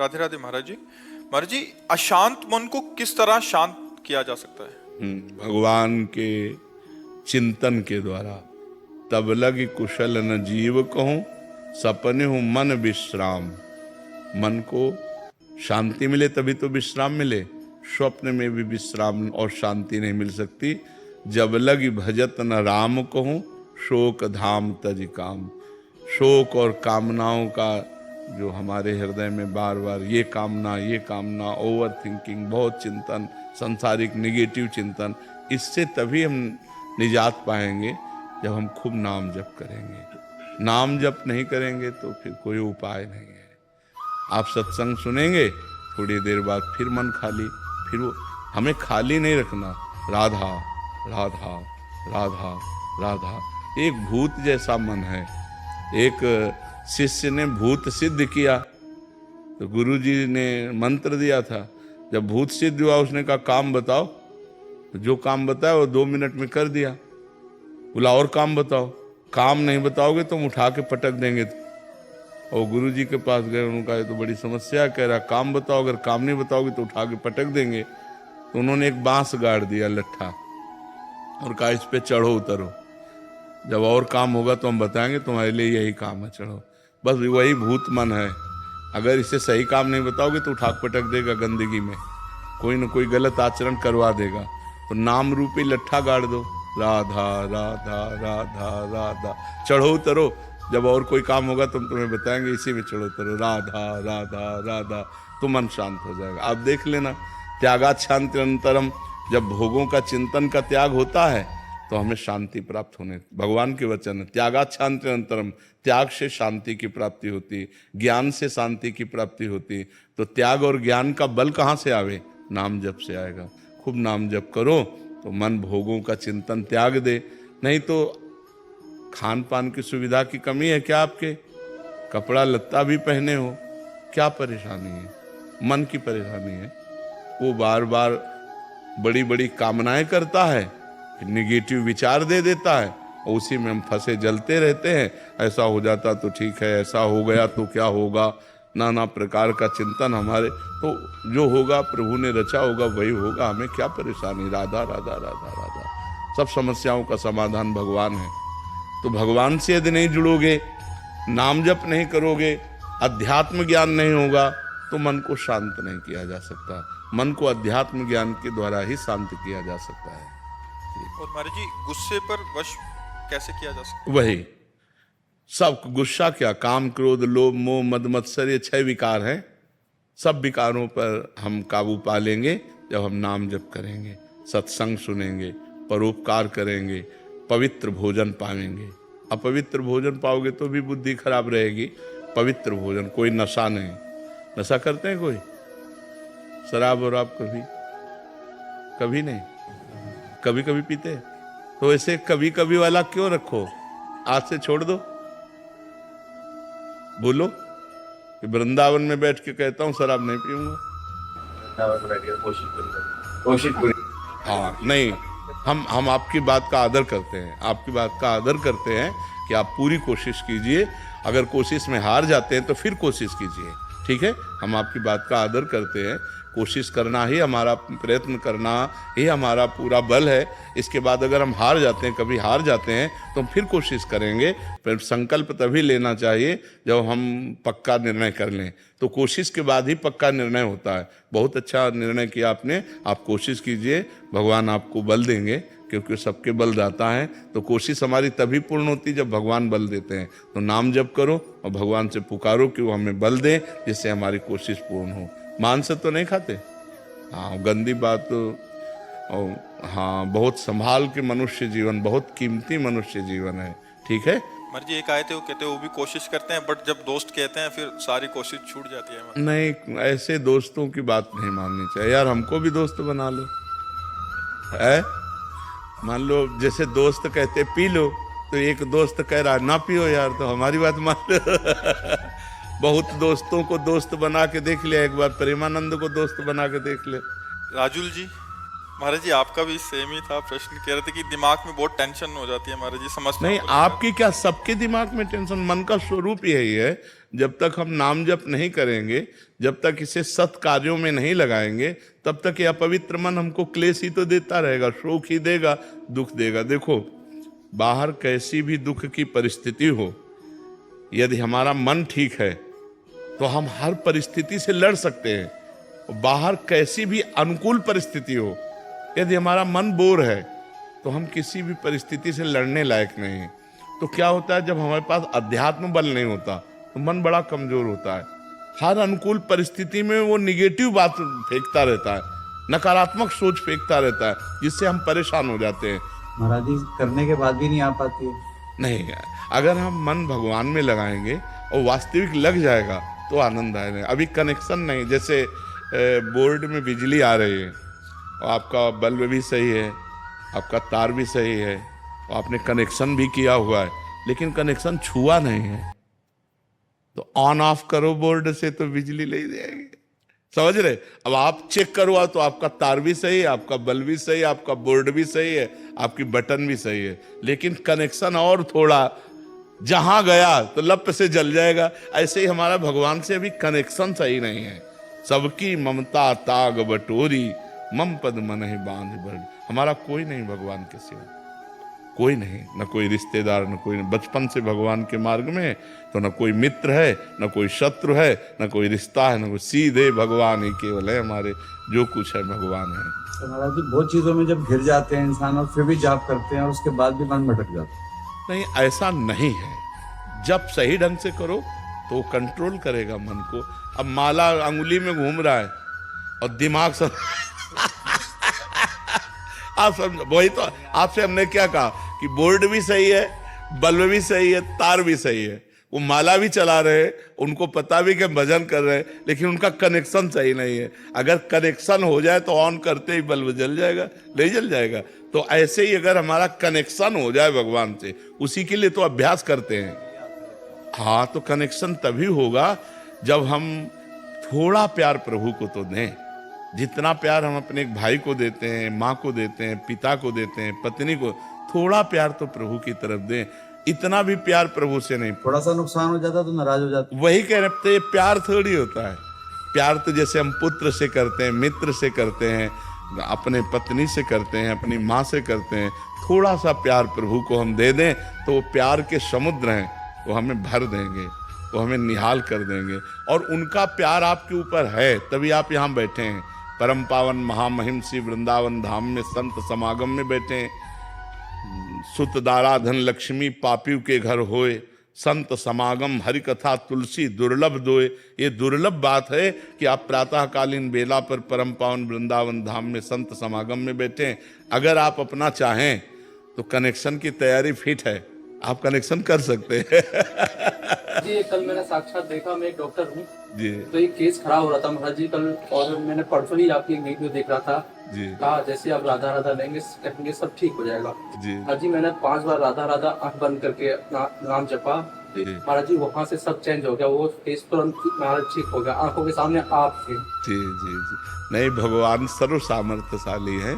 राधे राधे महाराज जी। महाराज जी, अशांत मन को किस तरह शांत किया जा सकता है? भगवान के चिंतन के द्वारा। तब लगी कुशल न जीव कहूं, सपने हूं मन विश्राम। मन को शांति मिले तभी तो विश्राम मिले। स्वप्न में भी विश्राम और शांति नहीं मिल सकती। जब लगी भजत न राम कहूं, शोक धाम तज काम। शोक और कामनाओं का जो हमारे हृदय में बार बार ये कामना, ओवर थिंकिंग, बहुत चिंतन, संसारिक निगेटिव चिंतन, इससे तभी हम निजात पाएंगे जब हम खूब नाम जप करेंगे। नाम जप नहीं करेंगे तो फिर कोई उपाय नहीं है। आप सत्संग सुनेंगे, थोड़ी देर बाद फिर मन खाली, फिर हमें खाली नहीं रखना। राधा राधा राधा राधा। एक भूत जैसा मन है। एक शिष्य ने भूत सिद्ध किया तो गुरुजी ने मंत्र दिया था। जब भूत सिद्ध हुआ उसने कहा काम बताओ, तो जो काम बताया वो 2 मिनट में कर दिया। बोला और काम बताओ। काम नहीं बताओगे तो हम उठा के पटक देंगे। और गुरुजी के पास गए, उन्होंने कहा ये तो बड़ी समस्या है। कह रहा काम बताओ, अगर काम नहीं बताओगे तो उठा के पटक देंगे। तो उन्होंने एक बांस गाड़ दिया लट्ठा और कहा इस पे चढ़ो उतरो, जब और काम होगा तो हम बताएंगे, तुम्हारे लिए यही काम है, चढ़ो। बस वही भूत मन है। अगर इसे सही काम नहीं बताओगे तो उठा पटक देगा गंदगी में, कोई न कोई गलत आचरण करवा देगा। तो नाम रूपी लट्ठा गाड़ दो, राधा राधा राधा राधा, चढ़ो उतरो, जब और कोई काम होगा तो हम तुम्हें बताएंगे, इसी में चढ़ो उतरो, राधा राधा राधा, तो मन शांत हो जाएगा। आप देख लेना, त्यागात शांति अनंतरम। जब भोगों का चिंतन का त्याग होता है तो हमें शांति प्राप्त होने, भगवान के वचन है, त्यागात शांति अनंतरम। त्याग से शांति की प्राप्ति होती, ज्ञान से शांति की प्राप्ति होती। तो त्याग और ज्ञान का बल कहाँ से आवे? नाम जप से आएगा। खूब नाम जप करो तो मन भोगों का चिंतन त्याग दे। नहीं तो खान पान की सुविधा की कमी है क्या आपके? कपड़ा लत्ता भी पहने हो, क्या परेशानी है? मन की परेशानी है। वो बार बार बड़ी बड़ी कामनाएं करता है, निगेटिव विचार दे देता है, और उसी में हम फंसे जलते रहते हैं। ऐसा हो जाता तो ठीक है, ऐसा हो गया तो क्या होगा, नाना प्रकार का चिंतन हमारे। तो जो होगा प्रभु ने रचा होगा वही होगा, हमें क्या परेशानी? राधा राधा राधा राधा। सब समस्याओं का समाधान भगवान है। तो भगवान से यदि नहीं जुड़ोगे, नाम जप नहीं करोगे, अध्यात्म ज्ञान नहीं होगा, तो मन को शांत नहीं किया जा सकता। मन को अध्यात्म ज्ञान के द्वारा ही शांत किया जा सकता है। और महाराज जी, गुस्से पर वश कैसे किया जा सकता है? वही सब गुस्सा क्या, काम क्रोध लोभ मोह मद मत्सर, ये 6 विकार हैं। सब विकारों पर हम काबू पा लेंगे जब हम नाम जप करेंगे, सत्संग सुनेंगे, परोपकार करेंगे, पवित्र भोजन पाएंगे। अपवित्र भोजन पाओगे तो भी बुद्धि खराब रहेगी। पवित्र भोजन, कोई नशा नहीं। नशा करते हैं कोई? शराब और आप कभी नहीं, कभी कभी पीते हैं। तो ऐसे कभी कभी वाला क्यों रखो? आज से छोड़ दो। बोलो कि वृंदावन में बैठ के कहता हूं शराब नहीं पीऊंगा। हाँ नहीं, हम आपकी बात का आदर करते हैं, आपकी बात का आदर करते हैं कि आप पूरी कोशिश कीजिए। अगर कोशिश में हार जाते हैं तो फिर कोशिश कीजिए, ठीक है? हम आपकी बात का आदर करते हैं। कोशिश करना ही हमारा, प्रयत्न करना ही हमारा पूरा बल है। इसके बाद अगर हम हार जाते हैं, कभी हार जाते हैं, तो हम फिर कोशिश करेंगे। फिर संकल्प तभी लेना चाहिए जब हम पक्का निर्णय कर लें। तो कोशिश के बाद ही पक्का निर्णय होता है। बहुत अच्छा निर्णय किया आपने। आप कोशिश कीजिए, भगवान आपको बल देंगे, क्योंकि सबके बल दाता है। तो कोशिश हमारी तभी पूर्ण होती जब भगवान बल देते हैं। तो नाम जप करो और भगवान से पुकारो कि वो हमें बल दे, जिससे हमारी कोशिश पूर्ण हो। मांस तो नहीं खाते? हाँ, गंदी बात। और हाँ, बहुत संभाल के मनुष्य जीवन, बहुत कीमती मनुष्य जीवन है, ठीक है? महाराज जी, एक आए थे, वो कहते हैं वो भी कोशिश करते हैं, बट जब दोस्त कहते हैं फिर सारी कोशिश छूट जाती है। नहीं, ऐसे दोस्तों की बात नहीं माननी चाहिए यार। हमको भी दोस्त बना लो, है? मान लो जैसे दोस्त कहते पी लो, तो एक दोस्त कह रहा ना पियो यार, तो हमारी बात मान लो। बहुत दोस्तों को दोस्त बना के देख लिया, एक बार प्रेमानंद को दोस्त बना के देख ले। राजुल जी, महाराज जी आपका भी सेम ही था प्रश्न, कह रहे थे कि दिमाग में बहुत टेंशन हो जाती है महाराज जी समस्या। नहीं, आपकी क्या, सबके दिमाग में टेंशन, मन का स्वरूप यही है। जब तक हम नाम जप नहीं करेंगे, जब तक इसे सत् कार्यों में नहीं लगाएंगे, तब तक ये अपवित्र मन हमको क्लेश ही तो देता रहेगा, शोक ही देगा, दुख देगा। देखो, बाहर कैसी भी दुख की परिस्थिति हो, यदि हमारा मन ठीक है तो हम हर परिस्थिति से लड़ सकते हैं। बाहर कैसी भी अनुकूल परिस्थिति हो, यदि हमारा मन बोर है तो हम किसी भी परिस्थिति से लड़ने लायक नहीं हैं। तो क्या होता है, जब हमारे पास अध्यात्म बल नहीं होता तो मन बड़ा कमजोर होता है। हर अनुकूल परिस्थिति में वो निगेटिव बात फेंकता रहता है, नकारात्मक सोच फेंकता रहता है, जिससे हम परेशान हो जाते हैं। महाराज जी करने के बाद भी नहीं आ पाती है। नहीं, अगर हम मन भगवान में लगाएंगे और वास्तविक लग जाएगा तो आनंद आएगा। अभी कनेक्शन नहीं, जैसे बोर्ड में बिजली आ रही है और आपका बल्ब भी सही है, आपका तार भी सही है और आपने कनेक्शन भी किया हुआ है, लेकिन कनेक्शन छुआ नहीं है, तो ऑन ऑफ करो बोर्ड से तो बिजली नहीं देगी। समझ रहे? अब आप चेक करवा तो आपका तार भी सही है, आपका बल्ब भी सही है, आपका बोर्ड भी सही है, आपकी बटन भी सही है, लेकिन कनेक्शन और थोड़ा जहां गया तो लप से जल जाएगा। ऐसे ही हमारा भगवान से अभी कनेक्शन सही नहीं है। सबकी ममता ताग बटोरी, मम पद मन ही बांध बढ़। हमारा कोई नहीं भगवान के सिवा, कोई नहीं, न कोई रिश्तेदार, न कोई, बचपन से भगवान के मार्ग में तो न कोई मित्र है, न कोई शत्रु है, न कोई रिश्ता है, न कोई, सीधे भगवान ही केवल है हमारे, जो कुछ है भगवान है। तो महाराज जी बहुत चीजों में जब घिर जाते हैं इंसान और फिर भी जाप करते हैं और उसके बाद भी मन भटक जाता है। नहीं, ऐसा नहीं है। जब सही ढंग से करो तो वो कंट्रोल करेगा मन को। अब माला अंगुली में घूम रहा है और दिमाग सब आप समझ, वही तो आपसे हमने क्या कहा कि बोर्ड भी सही है, बल्ब भी सही है, तार भी सही है, वो माला भी चला रहे हैं, उनको पता भी कि भजन कर रहे हैं, लेकिन उनका कनेक्शन सही नहीं है। अगर कनेक्शन हो जाए तो ऑन करते ही बल्ब जल जाएगा, नहीं जल जाएगा। तो ऐसे ही अगर हमारा कनेक्शन हो जाए भगवान से, उसी के लिए तो अभ्यास करते हैं। हाँ, तो कनेक्शन तभी होगा जब हम थोड़ा प्यार प्रभु को तो दें। जितना प्यार हम अपने एक भाई को देते हैं, माँ को देते हैं, पिता को देते हैं, पत्नी को, थोड़ा प्यार तो प्रभु की तरफ दें। इतना भी प्यार प्रभु से नहीं। थोड़ा सा नुकसान हो जाता तो नाराज हो जाते। वही कह रहे थे, प्यार थोड़ी होता है। प्यार तो जैसे हम पुत्र से करते हैं, मित्र से करते हैं, अपने पत्नी से करते हैं, अपनी माँ से करते हैं। थोड़ा सा प्यार प्रभु को हम दे दें तो वो प्यार के समुद्र हैं, वो हमें भर देंगे, वो हमें निहाल कर देंगे। और उनका प्यार आपके ऊपर है, तभी आप यहाँ बैठे हैं। परम पावन महामहिम श्री वृंदावन धाम में संत समागम में बैठे हैं। सुत दारा धन लक्ष्मी पापियों के घर होए, संत समागम हरि कथा तुलसी दुर्लभ दोए। ये दुर्लभ बात है कि आप प्रातःकालीन बेला पर परम पावन वृंदावन धाम में संत समागम में बैठे हैं। अगर आप अपना चाहें तो कनेक्शन की तैयारी फिट है, आप कनेक्शन कर सकते हैं। जी, ये कल मैंने साक्षात देखा, मैं एक डॉक्टर हूँ जी तो एक केस खराब हो रहा था महाराज जी कल, और मैंने परसों ही आपकी एक वीडियो देख रहा था। जी कहा जैसे आप राधा राधा लेंगे कहेंगे सब ठीक हो जाएगा। जी महाराज जी मैंने 5 बार राधा राधा आंख बंद करके अपना नाम जपा, जी महाराज जी वहाँ से सब चेंज हो गया, वो केस तुरंत महाराज ठीक हो गया, आंखों के सामने आप थे। जी जी जी। नहीं, भगवान सर्व सामर्थ्यशाली है।